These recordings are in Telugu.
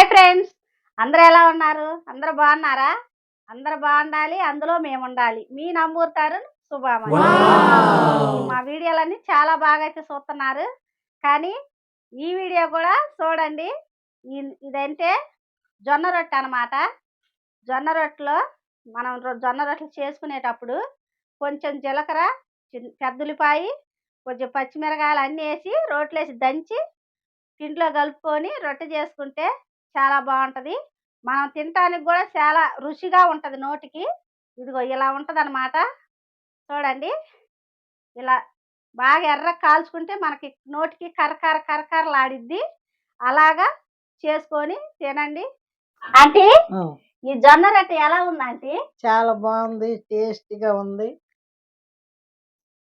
హాయ్ ఫ్రెండ్స్, అందరూ ఎలా ఉన్నారు? అందరూ బాగున్నారా? అందరూ బాగుండాలి, అందులో మేముండాలి. మీ నంబూరు తరుణ్ శుభామణి. మా వీడియోలన్నీ చాలా బాగా అయితే చూస్తున్నారు. కానీ ఈ వీడియో కూడా చూడండి. ఇదంటే జొన్న రొట్టె అన్నమాట. జొన్న రొట్టెలో మనం జొన్న రొట్టెలు చేసుకునేటప్పుడు కొంచెం జీలకర్ర, పెద్దుల్లిపాయి, కొంచెం పచ్చిమిరకాయలు అన్నీ వేసి రోట్లేసి దంచి ఇంట్లో కలుపుకొని రొట్టె చేసుకుంటే చాలా బాగుంటుంది. మనం తినటానికి కూడా చాలా రుచిగా ఉంటుంది నోటికి. ఇదిగో ఇలా ఉంటుందన్నమాట. చూడండి, ఇలా బాగా ఎర్రగా కాల్చుకుంటే మనకి నోటికి కరకర కరకరలాడిద్ది. అలాగా చేసుకొని తినండి. అంటే ఈ జొన్న రొట్టె ఎలా ఉందంటే చాలా బాగుంది, టేస్టీగా ఉంది,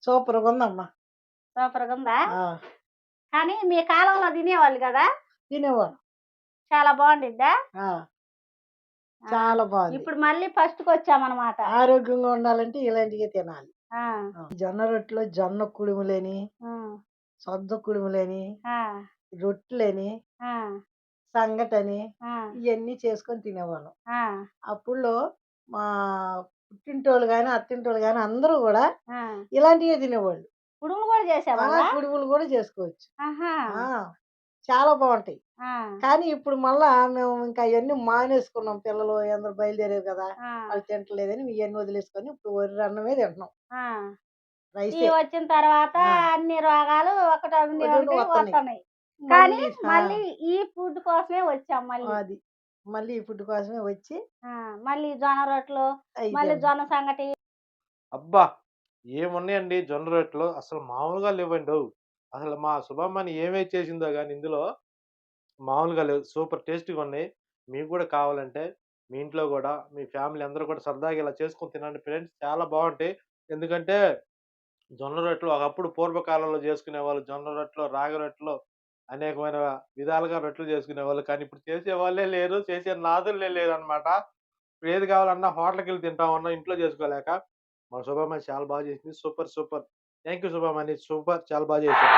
సూపర్గా ఉందమ్మా. సూపర్గా ఉందా? కానీ మీ కాలంలో తినేవాళ్ళు కదా? తినేవాడు. చాలా బాగుండిద్దా? చాలా బాగుంది. ఇప్పుడు మళ్ళీ ఫస్ట్కి వచ్చామన్నమాట. ఆరోగ్యంగా ఉండాలంటే ఇలాంటివి తినాలి. జొన్న రొట్టెలో జొన్న కుడుములేని, సొద్ద కుడుములేని, రొట్టెలని, సంగటని ఇవన్నీ చేసుకొని తినేవాళ్ళం. అప్పుడులో మా పుట్టింటోళ్ళు కానీ అత్తింటోళ్ళు కానీ అందరూ కూడా ఇలాంటివే తినేవాళ్ళు. కుడుములు కూడా చేసేవాళ్ళా? కుడుములు కూడా చేసుకోవచ్చు. చాలా బాగుంటాయి. కానీ ఇప్పుడు మళ్ళా మేము ఇంకా అవన్నీ మానేసుకున్నాం. పిల్లలు అందరూ బయలుదేరారు కదా, వాళ్ళు తింటలేదని ఇవన్నీ వదిలేసుకొని ఇప్పుడు వరి అన్నమే తింటున్నాం. రైస్ వచ్చిన తర్వాత అన్ని రోగాలు ఒకటి వస్తున్నాయి. కానీ మళ్ళీ ఈ ఫుడ్ కోసమే వచ్చాం. మళ్ళీ ఈ ఫుడ్ కోసమే వచ్చి మళ్ళీ జొన్న రొట్టెలు, మళ్ళీ జొన్న సంగటి. అబ్బా, ఏమున్నాయండి జొన్న రొట్టెలు, అసలు మామూలుగా లేవండి. అసలు మా శుభమ్మని ఏమేమి చేసిందో కానీ ఇందులో మామూలుగా లేవు. సూపర్ టేస్టీగా ఉన్నాయి. మీకు కూడా కావాలంటే మీ ఇంట్లో కూడా మీ ఫ్యామిలీ అందరూ కూడా సరదాగా ఇలా చేసుకొని తినండి ఫ్రెండ్స్. చాలా బాగుంటాయి. ఎందుకంటే జొన్న రొట్టెలు ఒకప్పుడు పూర్వకాలంలో చేసుకునేవాళ్ళు. జొన్న రొట్టెలు, రాగి రొట్టెలు అనేకమైన విధాలుగా రొట్టెలు చేసుకునేవాళ్ళు. కానీ ఇప్పుడు చేసేవాళ్ళే లేరు, చేసే నాదులే లేరు అనమాట. ఇప్పుడు ఏది కావాలన్నా హోటల్కి వెళ్ళి తింటామన్నా ఇంట్లో చేసుకోలేక. మా శుభమని చాలా బాగా చేసింది. Super super. Thank you Shubhamani. Super, చాలా బాగా చేశారు.